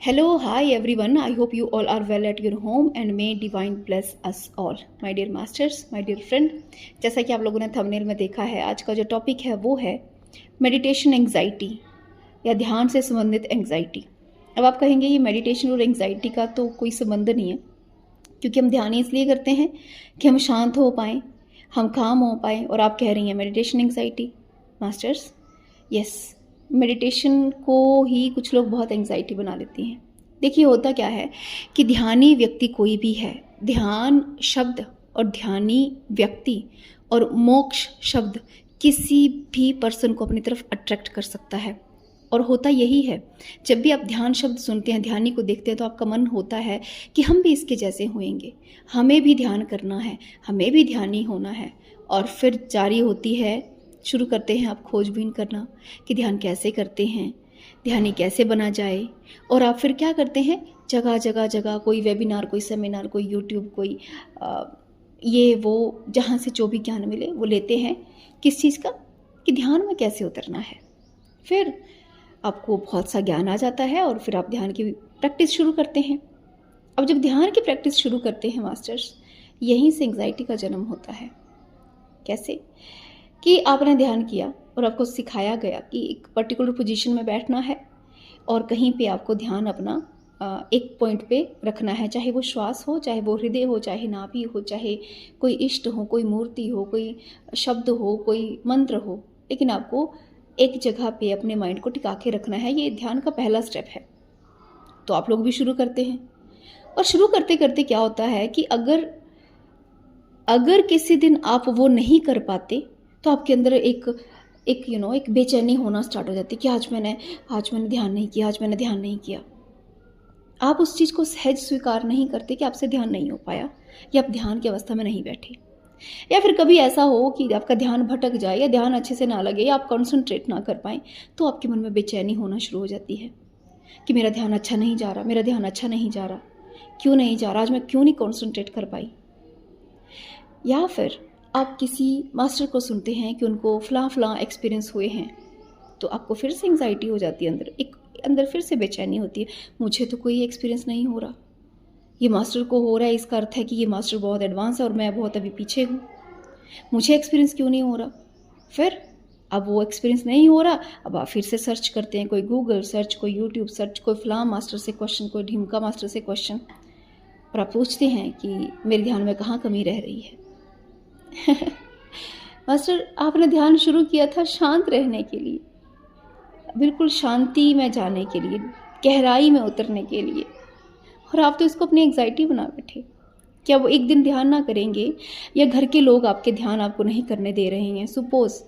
Hello, hi everyone. I hope you all are well at your home and may divine bless us all. My dear masters, my dear friend, जैसा कि आप लोगों ने thumbnail में देखा है, आज का जो टॉपिक है वो है मेडिटेशन एंग्जाइटी या ध्यान से संबंधित एंग्जाइटी। अब आप कहेंगे ये मेडिटेशन और एंग्जाइटी का तो कोई संबंध नहीं है, क्योंकि हम ध्यान इसलिए करते हैं कि हम शांत हो पाएँ, हम काम हो पाएँ, और आप कह रही हैं meditation anxiety. Masters, yes, meditation को ही कुछ लोग बहुत एंग्जाइटी बना लेती हैं। देखिए, होता क्या है कि ध्यानी व्यक्ति कोई भी है, ध्यान शब्द और ध्यानी व्यक्ति और मोक्ष शब्द किसी भी पर्सन को अपनी तरफ अट्रैक्ट कर सकता है। और होता यही है, जब भी आप ध्यान शब्द सुनते हैं, ध्यानी को देखते हैं, तो आपका मन होता है कि हम भी इसके जैसे होएंगे, हमें भी ध्यान करना है, हमें भी ध्यानी होना है। और फिर जारी होती है, शुरू करते हैं आप खोजबीन करना कि ध्यान कैसे करते हैं, ध्यानी कैसे बना जाए। और आप फिर क्या करते हैं, जगह जगह जगह कोई वेबिनार, कोई सेमिनार, कोई यूट्यूब, कोई ये वो, जहाँ से जो भी ज्ञान मिले वो लेते हैं। किस चीज़ का? कि ध्यान में कैसे उतरना है। फिर आपको बहुत सा ज्ञान आ जाता है और फिर आप ध्यान की प्रैक्टिस शुरू करते हैं। अब जब ध्यान की प्रैक्टिस शुरू करते हैं मास्टर्स, यहीं से एंग्जाइटी का जन्म होता है। कैसे? कि आपने ध्यान किया और आपको सिखाया गया कि एक पर्टिकुलर पोजीशन में बैठना है और कहीं पे आपको ध्यान अपना एक पॉइंट पे रखना है, चाहे वो श्वास हो, चाहे वो हृदय हो, चाहे नाभि हो, चाहे कोई इष्ट हो, कोई मूर्ति हो, कोई शब्द हो, कोई मंत्र हो, लेकिन आपको एक जगह पे अपने माइंड को टिका के रखना है। ये ध्यान का पहला स्टेप है। तो आप लोग भी शुरू करते हैं, और शुरू करते करते क्या होता है कि अगर किसी दिन आप वो नहीं कर पाते, तो आपके अंदर एक बेचैनी होना स्टार्ट हो जाती है कि आज मैंने ध्यान नहीं किया, आज मैंने ध्यान नहीं किया। आप उस चीज़ को सहज स्वीकार नहीं करते कि आपसे ध्यान नहीं हो पाया, या आप ध्यान की अवस्था में नहीं बैठे। या फिर कभी ऐसा हो कि आपका ध्यान भटक जाए, या ध्यान अच्छे से ना लगे, या आप कॉन्सेंट्रेट ना कर पाएँ, तो आपके मन में बेचैनी होना शुरू हो जाती है कि मेरा ध्यान अच्छा नहीं जा रहा, मेरा ध्यान अच्छा नहीं जा रहा, क्यों नहीं जा रहा, आज मैं क्यों नहीं कॉन्सेंट्रेट कर पाई। या फिर आप किसी मास्टर को सुनते हैं कि उनको फलां एक्सपीरियंस हुए हैं, तो आपको फिर से एंग्जाइटी हो जाती है, अंदर फिर से बेचैनी होती है, मुझे तो कोई एक्सपीरियंस नहीं हो रहा, ये मास्टर को हो रहा है, इसका अर्थ है कि ये मास्टर बहुत एडवांस है और मैं बहुत अभी पीछे हूँ, मुझे एक्सपीरियंस क्यों नहीं हो रहा। फिर अब वो एक्सपीरियंस नहीं हो रहा, अब आप फिर से सर्च करते हैं, कोई गूगल सर्च, कोई यूट्यूब सर्च, कोई फलां मास्टर से क्वेश्चन, कोई ढिमका मास्टर से क्वेश्चन, और आप पूछते हैं कि मेरे ध्यान में कहाँ कमी रह रही है। मास्टर, आपने ध्यान शुरू किया था शांत रहने के लिए, बिल्कुल शांति में जाने के लिए, गहराई में उतरने के लिए, और आप तो इसको अपनी एंग्जाइटी बना बैठे। क्या वो एक दिन ध्यान ना करेंगे, या घर के लोग आपके ध्यान आपको नहीं करने दे रहे हैं। सपोज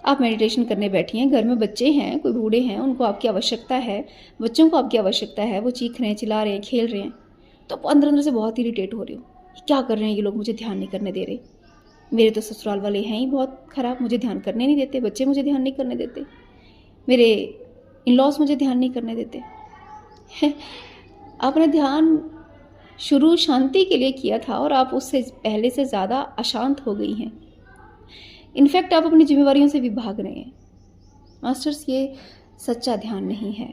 आप मेडिटेशन करने बैठी हैं, घर में बच्चे हैं, कोई बूढ़े हैं, उनको आपकी आवश्यकता है, बच्चों को आपकी आवश्यकता है, वो चीख रहे हैं, चिल्ला रहे हैं, खेल रहे हैं, तो आप अंदर अंदर से बहुत इरिटेट हो रहे हो, क्या कर रहे हैं ये लोग, मुझे ध्यान नहीं करने दे रहे, मेरे तो ससुराल वाले हैं ही बहुत ख़राब, मुझे ध्यान करने नहीं देते, बच्चे मुझे ध्यान नहीं करने देते, मेरे इन-लॉज मुझे ध्यान नहीं करने देते। आपने ध्यान शुरू शांति के लिए किया था, और आप उससे पहले से ज़्यादा अशांत हो गई हैं। इनफैक्ट आप अपनी जिम्मेवारियों से भी भाग रहे हैं। मास्टर्स, ये सच्चा ध्यान नहीं है,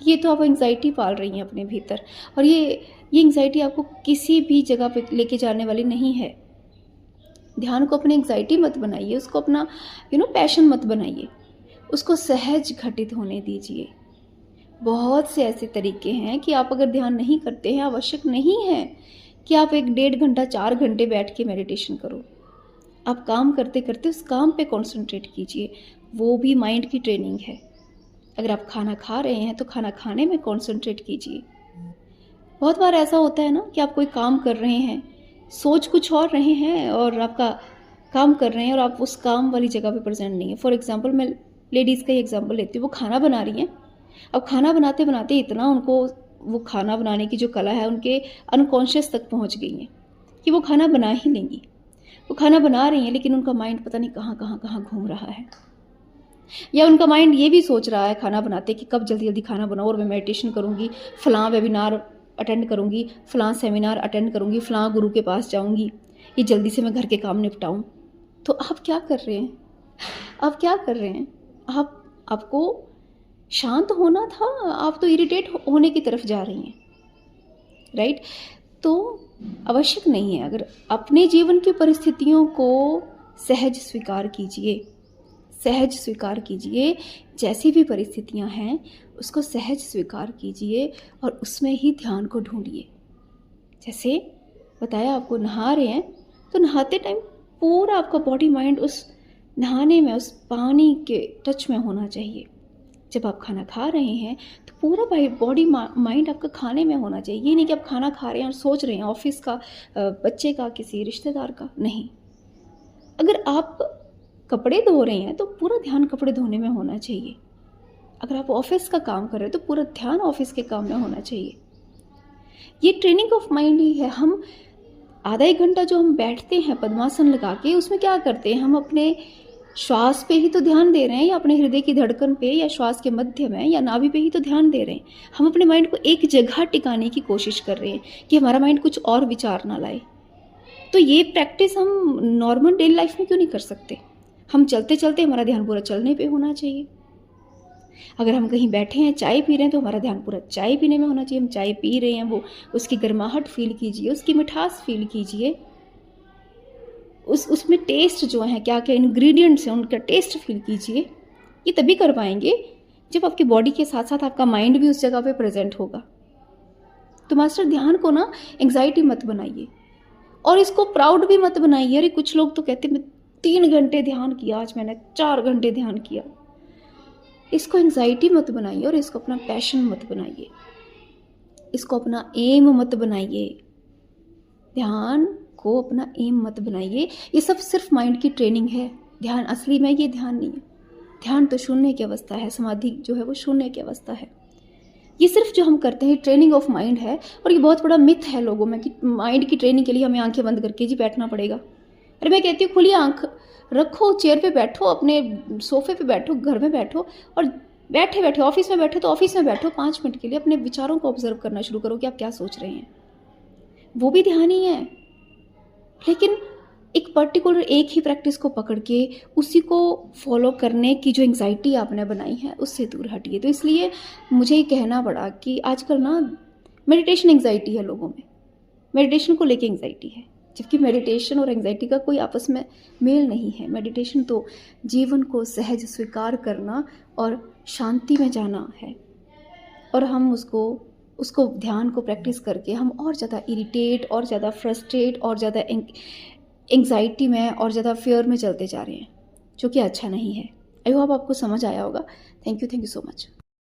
ये तो आप एंग्जाइटी पाल रही हैं अपने भीतर, और ये एंग्जाइटी आपको किसी भी जगह पे लेके जाने वाली नहीं है। ध्यान को अपनी एंग्जाइटी मत बनाइए, उसको अपना पैशन मत बनाइए, उसको सहज घटित होने दीजिए। बहुत से ऐसे तरीके हैं कि आप अगर ध्यान नहीं करते हैं, आवश्यक नहीं है कि आप 1-1.5 घंटा 4 घंटे बैठ के मेडिटेशन करो। आप काम करते करते उस काम पे कॉन्सेंट्रेट कीजिए, वो भी माइंड की ट्रेनिंग है। अगर आप खाना खा रहे हैं तो खाना खाने में कॉन्सेंट्रेट कीजिए। बहुत बार ऐसा होता है ना कि आप कोई काम कर रहे हैं, सोच कुछ और रहे हैं, और आपका काम कर रहे हैं और आप उस काम वाली जगह पे प्रेजेंट नहीं है। फॉर एग्जांपल, मैं लेडीज़ का ही एग्जांपल लेती हूँ, वो खाना बना रही हैं। अब खाना बनाते बनाते इतना उनको वो खाना बनाने की जो कला है उनके अनकॉन्शियस तक पहुँच गई है कि वो खाना बना ही लेंगी। वो खाना बना रही हैं, लेकिन उनका माइंड पता नहीं कहाँ घूम रहा है, या उनका माइंड ये भी सोच रहा है खाना बनाते कि कब जल्दी जल्दी खाना बनाओ और मैं मेडिटेशन करूँगी, फलां वेबिनार अटेंड करूँगी, फलां सेमिनार अटेंड करूँगी, फलां गुरु के पास जाऊँगी, ये जल्दी से मैं घर के काम निपटाऊँ। तो आप क्या कर रहे हैं? आपको शांत होना था, आप तो इरिटेट होने की तरफ जा रही हैं, राइट? तो आवश्यक नहीं है। अगर अपने जीवन की परिस्थितियों को सहज स्वीकार कीजिए, सहज स्वीकार कीजिए। जैसी भी परिस्थितियां हैं उसको सहज स्वीकार कीजिए और उसमें ही ध्यान को ढूंढिए। जैसे बताया, आपको नहा रहे हैं तो नहाते टाइम पूरा आपका बॉडी माइंड उस नहाने में, उस पानी के टच में होना चाहिए। जब आप खाना खा रहे हैं तो पूरा बॉडी माइंड आपका खाने में होना चाहिए। ये नहीं कि आप खाना खा रहे हैं और सोच रहे हैं ऑफिस का, बच्चे का, किसी रिश्तेदार का, नहीं। अगर आप कपड़े धो रहे हैं तो पूरा ध्यान कपड़े धोने में होना चाहिए। अगर आप ऑफिस का काम कर रहे हैं तो पूरा ध्यान ऑफिस के काम में होना चाहिए। ये ट्रेनिंग ऑफ माइंड ही है। हम आधा एक घंटा जो हम बैठते हैं पद्मासन लगा के, उसमें क्या करते हैं, हम अपने श्वास पे ही तो ध्यान दे रहे हैं, या अपने हृदय की धड़कन पे, या श्वास के मध्य में, या नाभि पे ही तो ध्यान दे रहे हैं। हम अपने माइंड को एक जगह टिकाने की कोशिश कर रहे हैं कि हमारा माइंड कुछ और विचार ना लाए। तो ये प्रैक्टिस हम नॉर्मल डेली लाइफ में क्यों नहीं कर सकते? हम चलते चलते हमारा ध्यान पूरा चलने पे होना चाहिए। अगर हम कहीं बैठे हैं, चाय पी रहे हैं, तो हमारा ध्यान पूरा चाय पीने में होना चाहिए। हम चाय पी रहे हैं, वो उसकी गर्माहट फील कीजिए, उसकी मिठास फील कीजिए, उसमें टेस्ट जो है, क्या क्या इंग्रेडिएंट्स हैं उनका टेस्ट फील कीजिए। ये तभी कर पाएंगे जब आपकी बॉडी के साथ साथ आपका माइंड भी उस जगह पे प्रेजेंट होगा। तो मास्टर, ध्यान को ना एंग्जाइटी मत बनाइए और इसको प्राउड भी मत बनाइए। अरे कुछ लोग तो कहते मैं 3 घंटे ध्यान किया, आज मैंने 4 घंटे ध्यान किया। इसको एंग्जाइटी मत बनाइए और इसको अपना पैशन मत बनाइए, इसको अपना एम मत बनाइए। ध्यान को अपना एम मत बनाइए। ये सब सिर्फ माइंड की ट्रेनिंग है। ध्यान असली में ये ध्यान नहीं है। ध्यान तो शून्य की अवस्था है, समाधि जो है वो शून्य की अवस्था है। ये सिर्फ जो हम करते हैं ट्रेनिंग ऑफ माइंड है। और ये बहुत बड़ा मिथ है लोगों में कि माइंड की ट्रेनिंग के लिए हमें आंखें बंद करके जी बैठना पड़ेगा। अरे मैं कहती हूँ खुली आंख रखो, चेयर पे बैठो, अपने सोफे पे बैठो, घर में बैठो, और बैठे बैठे ऑफिस में बैठो तो ऑफिस में बैठो, 5 मिनट के लिए अपने विचारों को ऑब्जर्व करना शुरू करो कि आप क्या सोच रहे हैं। वो भी ध्यान ही है। लेकिन एक पर्टिकुलर एक ही प्रैक्टिस को पकड़ के उसी को फॉलो करने की जो एंग्जाइटी आपने बनाई है उससे दूर हटिए। तो इसलिए मुझे ये कहना पड़ा कि आजकल ना मेडिटेशन एंग्जाइटी है लोगों में, मेडिटेशन को लेके एंग्जाइटी है, जबकि मेडिटेशन और एंग्जाइटी का कोई आपस में मेल नहीं है। मेडिटेशन तो जीवन को सहज स्वीकार करना और शांति में जाना है, और हम उसको ध्यान को प्रैक्टिस करके हम और ज़्यादा इरिटेट, और ज़्यादा फ्रस्ट्रेट, और ज़्यादा एंग्जाइटी में, और ज़्यादा फियर में चलते जा रहे हैं, जो कि अच्छा नहीं है। आई होप आपको समझ आया होगा। Thank you so much.